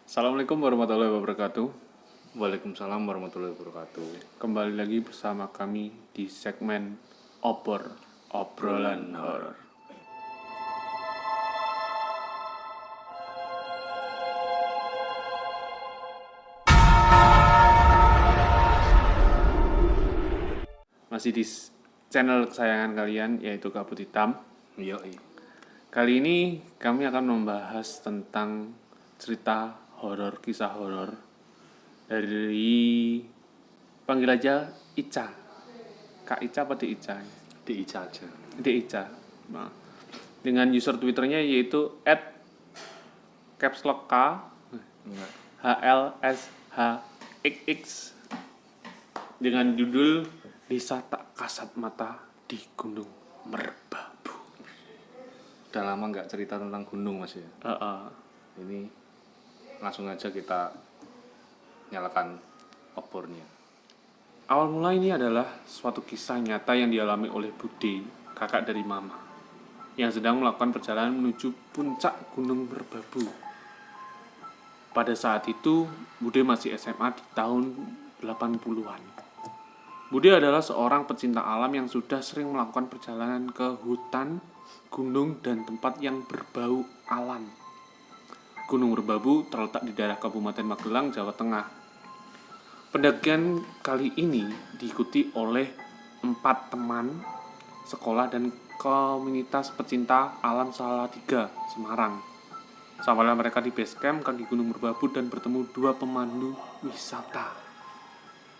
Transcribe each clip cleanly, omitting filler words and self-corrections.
Assalamualaikum warahmatullahi wabarakatuh. Waalaikumsalam warahmatullahi wabarakatuh. Kembali lagi bersama kami di segmen Obrolan Horor. Masih di channel kesayangan kalian, yaitu Kabut Hitam. Yoi. Kali ini kami akan membahas tentang cerita horor, kisah horor dari, panggil aja Ica. Kak Ica apa Dek Ica? Di Ica aja. Dek Ica. Nah, dengan user Twitternya yaitu @capslock HLSHXX dengan judul Desa Tak Kasat Mata di Gunung Merbabu. Udah lama nggak cerita tentang gunung mas ya. Ini langsung aja kita nyalakan opornya. Awal mula ini adalah suatu kisah nyata yang dialami oleh Bude, kakak dari Mama, yang sedang melakukan perjalanan menuju puncak Gunung Merbabu. Pada saat itu, Bude masih SMA di tahun 80-an. Bude adalah seorang pecinta alam yang sudah sering melakukan perjalanan ke hutan, gunung, dan tempat yang berbau alam. Gunung Merbabu terletak di daerah Kabupaten Magelang, Jawa Tengah. Pendakian kali ini diikuti oleh 4 teman sekolah dan komunitas pecinta alam Salatiga, Semarang. Sampailah mereka di base camp kaki Gunung Merbabu dan bertemu 2 pemandu wisata.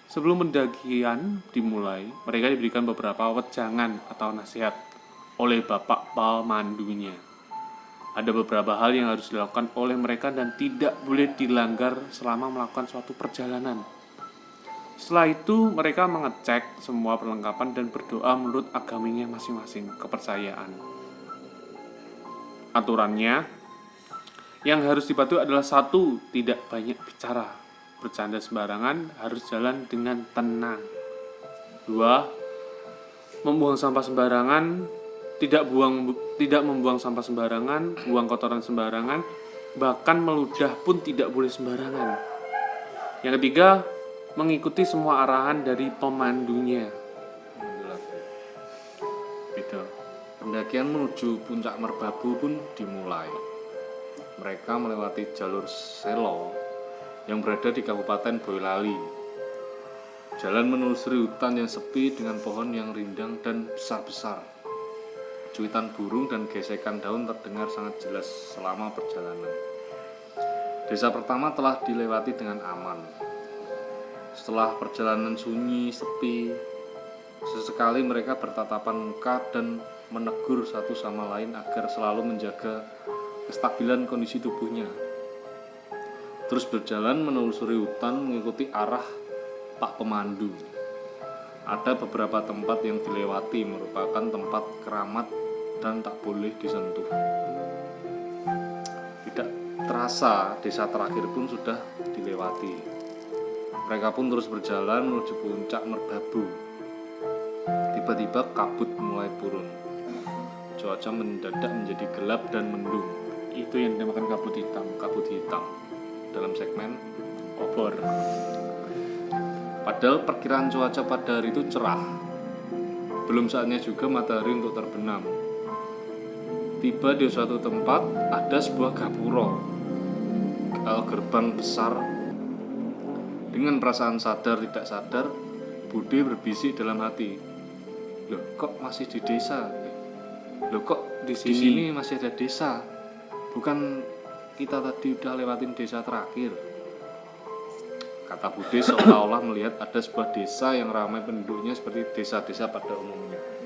Sebelum pendakian dimulai, mereka diberikan beberapa wejangan atau nasihat oleh bapak pemandunya. Ada beberapa hal yang harus dilakukan oleh mereka dan tidak boleh dilanggar selama melakukan suatu perjalanan. Setelah itu, mereka mengecek semua perlengkapan dan berdoa menurut agamanya masing-masing, kepercayaan. Aturannya, yang harus dipatuhi adalah 1. Tidak banyak bicara. Bercanda sembarangan, harus jalan dengan tenang. 2. Membuang sampah sembarangan, tidak membuang sampah sembarangan, buang kotoran sembarangan, bahkan meludah pun tidak boleh sembarangan. Yang ketiga, mengikuti semua arahan dari pemandunya. Gitu. Pendakian menuju puncak Merbabu pun dimulai. Mereka melewati jalur selo yang berada di Kabupaten Boyolali. Jalan menelusuri hutan yang sepi dengan pohon yang rindang dan besar-besar. Cuitan burung dan gesekan daun terdengar sangat jelas selama perjalanan. Desa pertama telah dilewati dengan aman. Setelah perjalanan sunyi, sepi, sesekali mereka bertatapan muka dan menegur satu sama lain agar selalu menjaga kestabilan kondisi tubuhnya. Terus berjalan menelusuri hutan mengikuti arah Pak Pemandu. Ada beberapa tempat yang dilewati merupakan tempat keramat dan tak boleh disentuh. Tidak terasa desa terakhir pun sudah dilewati. Mereka pun terus berjalan menuju puncak Merbabu. Tiba-tiba kabut mulai turun. Cuaca mendadak menjadi gelap dan mendung. Itu yang dinamakan kabut hitam. Kabut hitam dalam segmen Obor. Padahal perkiraan cuaca pada hari itu cerah. Belum saatnya juga matahari untuk terbenam. Tiba di suatu tempat ada sebuah gapura, gerbang besar. Dengan perasaan sadar tidak sadar, Bude berbisik dalam hati, loh kok masih di desa? Loh kok di sini masih ada desa? Bukan kita tadi udah lewatin desa terakhir? Kata Bude seolah-olah melihat ada sebuah desa yang ramai penduduknya seperti desa-desa pada umumnya.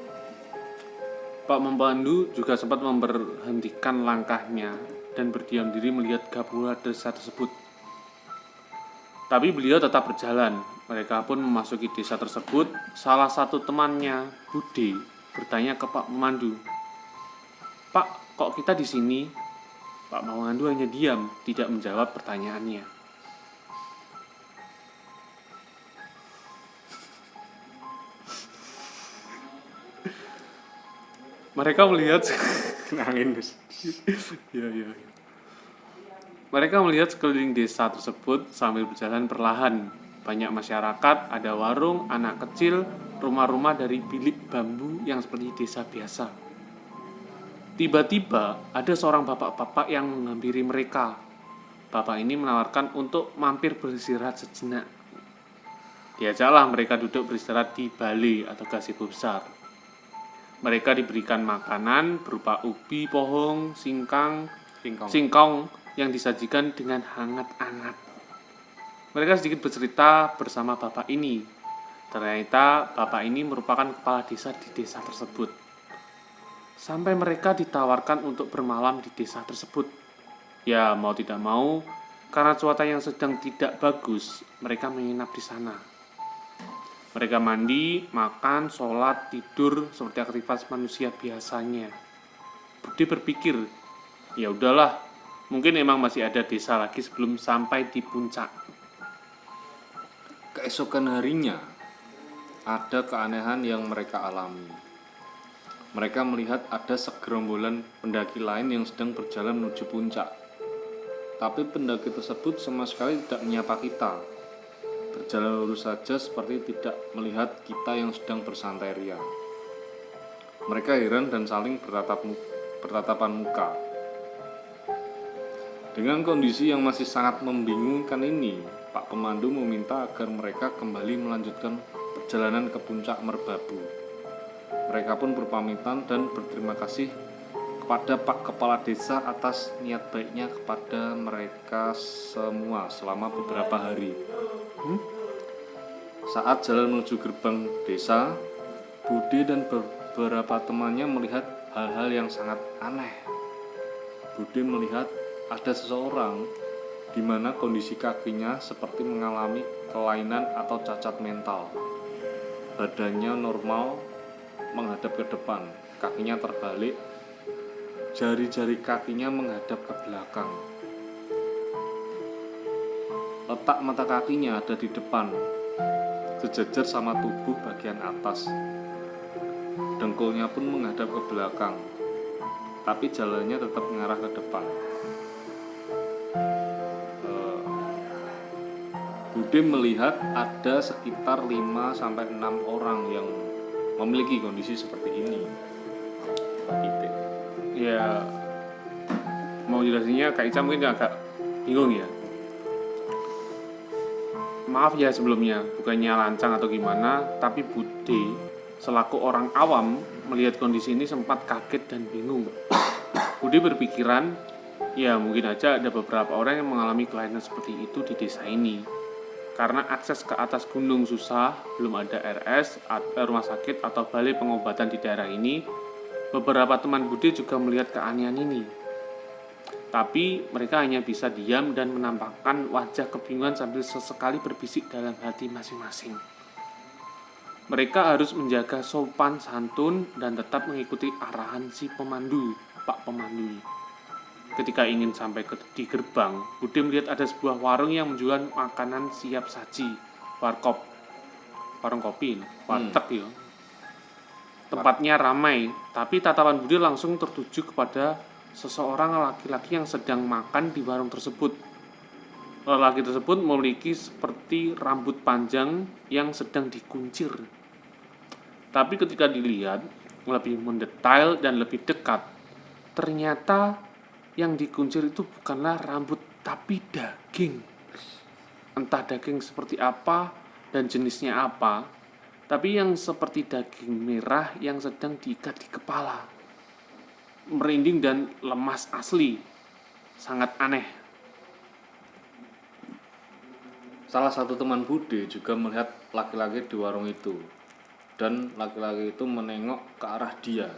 Pak Memandu juga sempat memberhentikan langkahnya dan berdiam diri melihat gapura desa tersebut. Tapi beliau tetap berjalan. Mereka pun memasuki desa tersebut. Salah satu temannya, Bude, bertanya ke Pak Memandu, "Pak, kok kita di sini?" Pak Memandu hanya diam, tidak menjawab pertanyaannya. Mereka melihat angin. Iya. Mereka melihat sekeliling desa tersebut sambil berjalan perlahan. Banyak masyarakat, ada warung, anak kecil, rumah-rumah dari bilik bambu yang seperti desa biasa. Tiba-tiba ada seorang bapak-bapak yang menghampiri mereka. Bapak ini menawarkan untuk mampir beristirahat sejenak. Diajaklah mereka duduk beristirahat di balai atau gazebo besar. Mereka diberikan makanan berupa ubi pohong, singkong yang disajikan dengan hangat-hangat. Mereka sedikit bercerita bersama bapak ini. Ternyata bapak ini merupakan kepala desa di desa tersebut. Sampai mereka ditawarkan untuk bermalam di desa tersebut. Ya, mau tidak mau, karena cuaca yang sedang tidak bagus, mereka menginap di sana. Mereka mandi, makan, sholat, tidur seperti aktivitas manusia biasanya. Budi berpikir, ya udahlah, mungkin emang masih ada desa lagi sebelum sampai di puncak. Keesokan harinya, ada keanehan yang mereka alami. Mereka melihat ada segerombolan pendaki lain yang sedang berjalan menuju puncak. Tapi pendaki tersebut sama sekali tidak menyapa kita. Berjalan lurus saja seperti tidak melihat kita yang sedang bersantai ria. Mereka heran dan saling bertatapan muka. Dengan kondisi yang masih sangat membingungkan ini, Pak Pemandu meminta agar mereka kembali melanjutkan perjalanan ke puncak Merbabu. Mereka pun berpamitan dan berterima kasih kepada Pak Kepala Desa atas niat baiknya kepada mereka semua selama beberapa hari. Saat jalan menuju gerbang desa, Budi dan beberapa temannya melihat hal-hal yang sangat aneh. Budi melihat ada seseorang di mana kondisi kakinya seperti mengalami kelainan atau cacat mental. Badannya normal menghadap ke depan, kakinya terbalik, jari-jari kakinya menghadap ke belakang. Letak mata kakinya ada di depan, sejajar sama tubuh bagian atas. Dengkulnya pun menghadap ke belakang, tapi jalannya tetap mengarah ke depan. Budi melihat ada sekitar 5-6 orang yang memiliki kondisi seperti ini. Ya, mau jelasinnya Kak Ica mungkin agak bingung ya. Maaf ya sebelumnya, bukannya lancang atau gimana, tapi Budi selaku orang awam melihat kondisi ini sempat kaget dan bingung. Budi berpikiran, ya mungkin aja ada beberapa orang yang mengalami kelainan seperti itu di desa ini. Karena akses ke atas gunung susah, belum ada RS, rumah sakit atau balai pengobatan di daerah ini, beberapa teman Budi juga melihat keanehan ini. Tapi mereka hanya bisa diam dan menampakkan wajah kebingungan sambil sesekali berbisik dalam hati masing-masing. Mereka harus menjaga sopan santun dan tetap mengikuti arahan si pemandu, Pak Pemandu. Ketika ingin sampai di gerbang, Budi melihat ada sebuah warung yang menjual makanan siap saji, warkop, warung kopi, warteg ya. Tempatnya ramai, tapi tatapan Budi langsung tertuju kepada seseorang laki-laki yang sedang makan di warung tersebut. Lelaki tersebut memiliki seperti rambut panjang yang sedang dikuncir. Tapi ketika dilihat lebih mendetail dan lebih dekat, ternyata yang dikuncir itu bukanlah rambut tapi daging. Entah daging seperti apa dan jenisnya apa, tapi yang seperti daging merah yang sedang diikat di kepala. Merinding dan lemas asli. Sangat aneh. Salah satu teman Budi juga melihat laki-laki di warung itu, dan laki-laki itu menengok ke arah dia.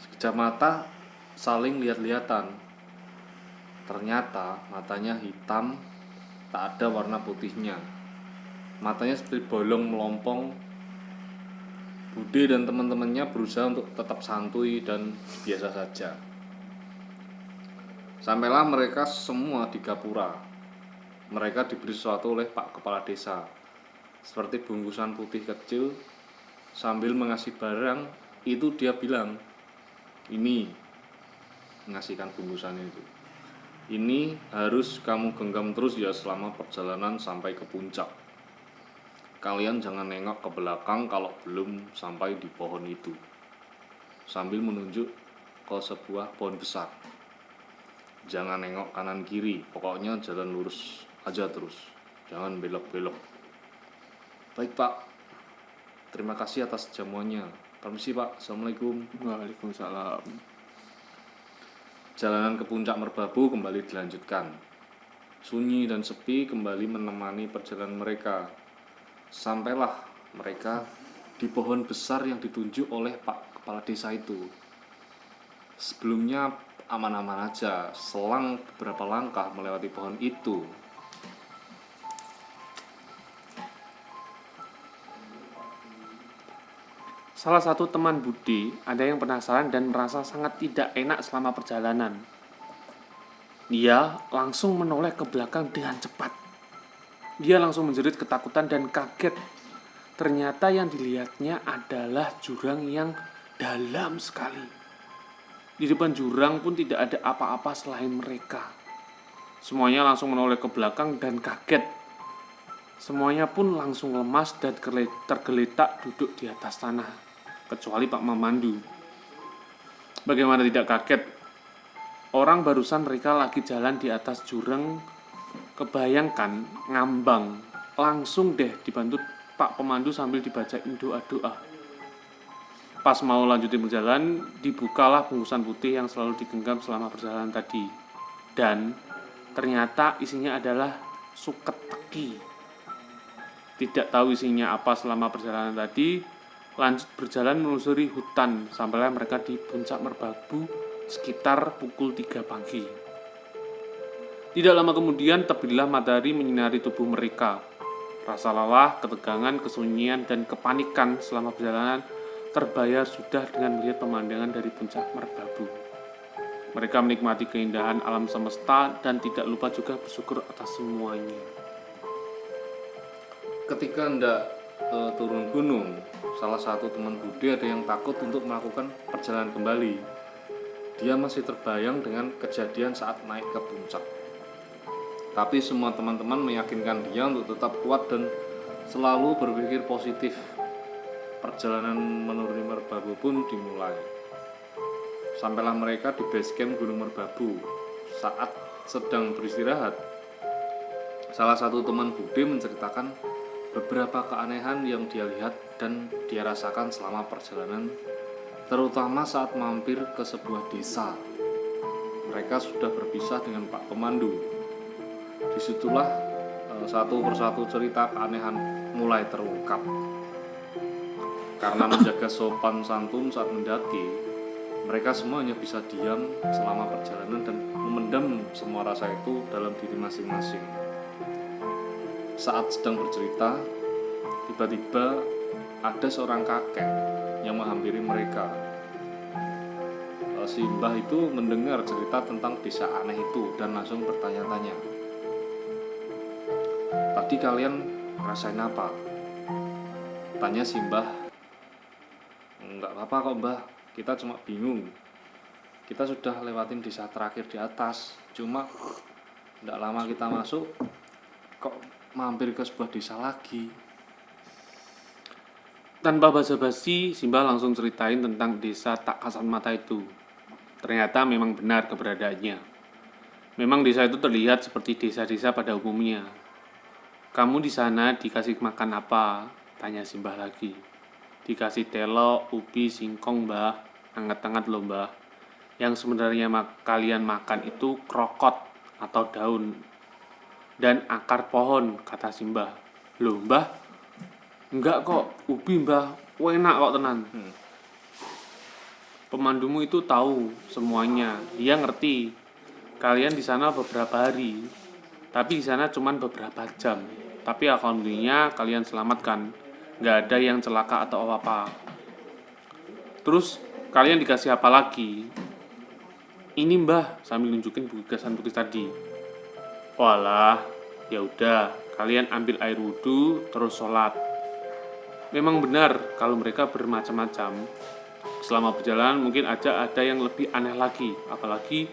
Sekejap mata saling lihat-lihatan. Ternyata matanya hitam, tak ada warna putihnya. Matanya seperti bolong melompong. Budi dan teman-temannya berusaha untuk tetap santuy dan biasa saja. Sampailah mereka semua di gapura. Mereka diberi sesuatu oleh Pak Kepala Desa, seperti bungkusan putih kecil. Sambil mengasih barang itu dia bilang, ini, mengasihkan bungkusan itu. Ini harus kamu genggam terus ya selama perjalanan sampai ke puncak. Kalian jangan nengok ke belakang kalau belum sampai di pohon itu. Sambil menunjuk ke sebuah pohon besar. Jangan nengok kanan kiri, pokoknya jalan lurus aja terus. Jangan belok-belok. Baik Pak, terima kasih atas jamuannya. Permisi Pak, Assalamualaikum. Waalaikumsalam. Jalanan ke puncak Merbabu kembali dilanjutkan. Sunyi dan sepi kembali menemani perjalanan mereka. Sampailah mereka di pohon besar yang ditunjuk oleh Pak Kepala Desa itu. Sebelumnya aman-aman aja, selang beberapa langkah melewati pohon itu. Salah satu teman Budi ada yang penasaran dan merasa sangat tidak enak selama perjalanan. Dia langsung menoleh ke belakang dengan cepat. Dia langsung menjerit ketakutan dan kaget. Ternyata yang dilihatnya adalah jurang yang dalam sekali. Di depan jurang pun tidak ada apa-apa selain mereka. Semuanya langsung menoleh ke belakang dan kaget. Semuanya pun langsung lemas dan tergeletak duduk di atas tanah. Kecuali Pak Memandu. Bagaimana tidak kaget? Orang barusan mereka lagi jalan di atas jurang. Kebayangkan ngambang. Langsung deh dibantu Pak Pemandu sambil dibacain doa-doa. Pas mau lanjutin berjalan, dibukalah bungkusan putih yang selalu digenggam selama perjalanan tadi. Dan ternyata isinya adalah suket teki. Tidak tahu isinya apa selama perjalanan tadi. Lanjut berjalan menelusuri hutan sampailah mereka di puncak Merbabu sekitar pukul 3 pagi. Tidak lama kemudian terbitlah matahari menyinari tubuh mereka. Rasa lelah, ketegangan, kesunyian, dan kepanikan selama perjalanan terbayar sudah dengan melihat pemandangan dari puncak Merbabu. Mereka menikmati keindahan alam semesta dan tidak lupa juga bersyukur atas semuanya. Ketika hendak turun gunung, salah satu teman Budi ada yang takut untuk melakukan perjalanan kembali. Dia masih terbayang dengan kejadian saat naik ke puncak. Tapi semua teman-teman meyakinkan dia untuk tetap kuat dan selalu berpikir positif. Perjalanan menuruni Merbabu pun dimulai. Sampailah mereka di base camp Gunung Merbabu. Saat sedang beristirahat, salah satu teman Budi menceritakan beberapa keanehan yang dia lihat dan dia rasakan selama perjalanan, terutama saat mampir ke sebuah desa. Mereka sudah berpisah dengan Pak Pemandu. Disitulah satu persatu cerita keanehan mulai terungkap. Karena menjaga sopan santun saat mendaki, mereka semuanya bisa diam selama perjalanan dan memendam semua rasa itu dalam diri masing-masing. Saat sedang bercerita, tiba-tiba ada seorang kakek yang menghampiri mereka. Si Mbah itu mendengar cerita tentang desa aneh itu dan langsung bertanya-tanya. Tadi kalian ngerasain apa? Tanya si Mbah. Enggak apa-apa kok Mbah, kita cuma bingung. Kita sudah lewatin desa terakhir di atas, cuma enggak lama kita masuk, kok mampir ke sebuah desa lagi. Tanpa basa-basi, Simba langsung ceritain tentang desa tak kasat mata itu. Ternyata memang benar keberadaannya. Memang desa itu terlihat seperti desa-desa pada umumnya. Kamu di sana dikasih makan apa? Tanya Simba lagi. Dikasih telo, ubi, singkong, Mbah. Hangat-hangat loh, Mbah. Yang sebenarnya kalian makan itu krokot atau daun dan akar pohon, kata Simba. Loh, Mbah? Enggak kok, ubi, Mbah. Enak kok tenan. Pemandumu itu tahu semuanya. Dia ngerti. Kalian di sana beberapa hari, tapi di sana cuma beberapa jam. Tapi alhamdulillah kalian selamatkan. Nggak ada yang celaka atau apa-apa. Terus kalian dikasih apa lagi? Ini Mbah, sambil nunjukin bungkusan-bungkus tadi. Walah, ya udah, kalian ambil air wudhu terus sholat. Memang benar kalau mereka bermacam-macam. Selama perjalanan mungkin aja ada yang lebih aneh lagi, apalagi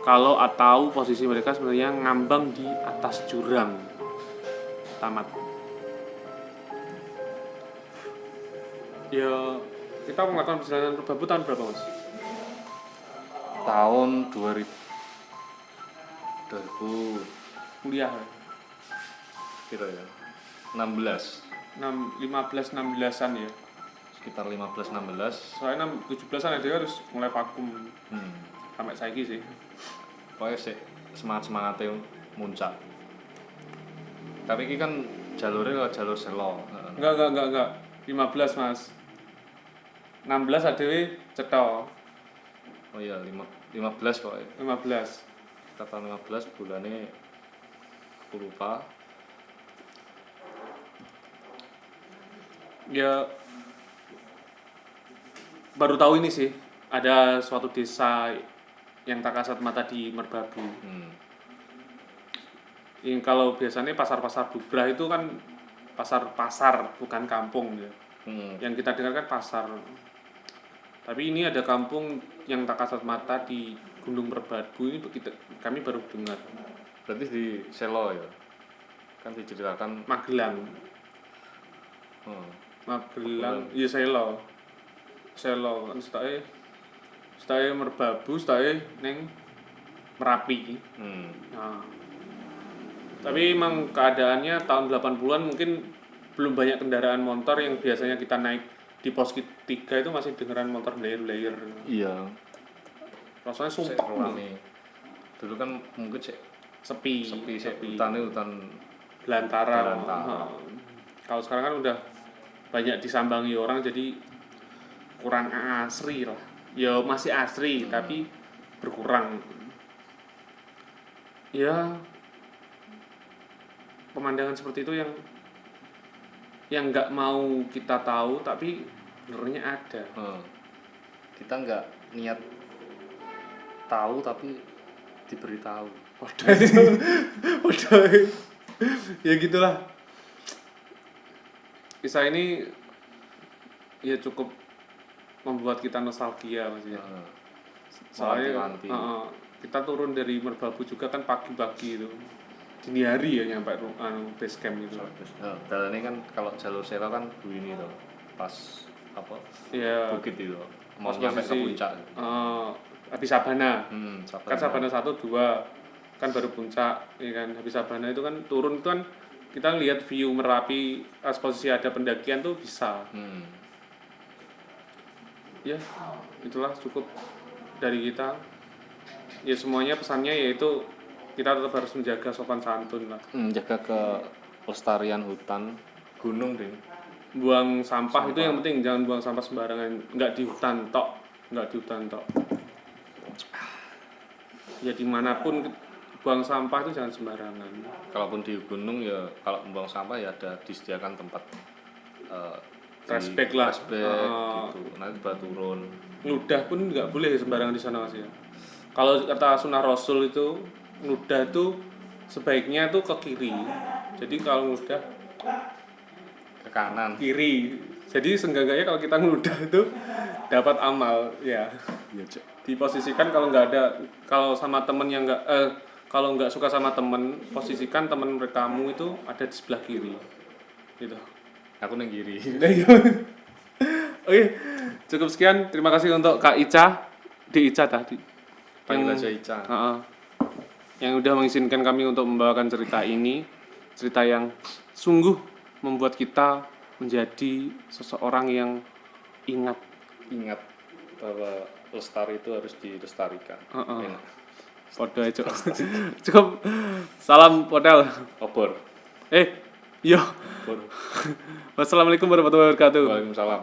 atau posisi mereka sebenarnya ngambang di atas jurang. Tamat. Ya, kita melakukan perjalanan merbabu tahun berapa, Mas? Tahun 2000 Kuliah. kira ya 16, 15-16an ya. sekitar 15-16. Soalnya 17an aja harus mulai vakum. Sampai saiki sih. Pokoknya sih semangatnya muncak. Tapi ini kan jalurnya lewat jalur selo. Enggak. 15, Mas. 16 adewe cetha. Oh iya, 15 pokoknya. 15. Kita tahun 15 bulannya aku lupa. Ya baru tahu ini sih, ada suatu desa yang tak kasat mata di Merbabu. Yang kalau biasanya pasar-pasar bubrah itu kan pasar bukan kampung ya. Yang kita dengar kan pasar. Tapi ini ada kampung yang tak kasat mata di Gunung Merbabu ini kami baru dengar. Berarti di selo ya. Kan diceritakan Magelang. Magelang, iya Selo kan setae Merbabu, setae neng Merapi. Nah, tapi emang keadaannya tahun 80-an mungkin belum banyak kendaraan motor yang biasanya kita naik di pos 3 itu masih dengeran motor layer. Iya. Rasanya sumpah nih. Dulu kan mungkin sepi. Hutan belantara. Kalau sekarang kan udah banyak disambangi orang jadi kurang asri lah. Ya masih asri tapi berkurang. Ya pemandangan seperti itu yang nggak mau kita tahu tapi benernya ada. Kita nggak niat tahu tapi diberitahu. Waduh. Ya gitulah. Kisah ini ya cukup membuat kita nostalgia Mas ya. Soalnya kita turun dari Merbabu juga kan pagi-pagi itu. Dini hari ya nyampe base camp itu. Dan ini kan kalau jalur selo kan begini tuh. Pas apa? Iya. Bukit itu. Mau nyampe ke puncak. Habis Sabana. Sabana. Kan Sabana 1 2 kan baru puncak, ya kan. Habis Sabana itu kan turun itu kan kita lihat view Merapi, posisi ada pendakian tuh bisa. Ya, itulah cukup dari kita. Ya semuanya pesannya yaitu kita tetap harus menjaga sopan santun lah. Jaga kelestarian hutan, gunung deh. Buang sampah itu yang penting, jangan buang sampah sembarangan. Nggak di hutan tok. Ya dimanapun buang sampah itu jangan sembarangan. Kalaupun di gunung ya kalau membuang sampah ya ada disediakan tempat trash bag lah. Gitu. Nanti baru turun. Ngeludah pun nggak boleh sembarangan di sana Mas ya. Kalau kata Sunnah Rasul itu ngeludah itu sebaiknya tuh ke kiri. Jadi kalau ngeludah ke kanan. Kiri. Jadi seenggaknya kalau kita ngeludah itu dapat amal ya. Iya, Cok. Diposisikan kalau sama temen yang kalau nggak suka sama temen, posisikan temen kamu itu ada di sebelah kiri. Gitu. Aku neng kiri. Oke, cukup sekian. Terima kasih untuk Kak Ica, di Ica tadi. Panggil aja Ica. Yang udah mengizinkan kami untuk membawakan cerita ini, cerita yang sungguh membuat kita menjadi seseorang yang ingat bahwa lestari itu harus dilestarikan. Podo aja. Cukup. Salam Podel. Obor. Yo. Wassalamualaikum warahmatullahi wabarakatuh. Waalaikumsalam.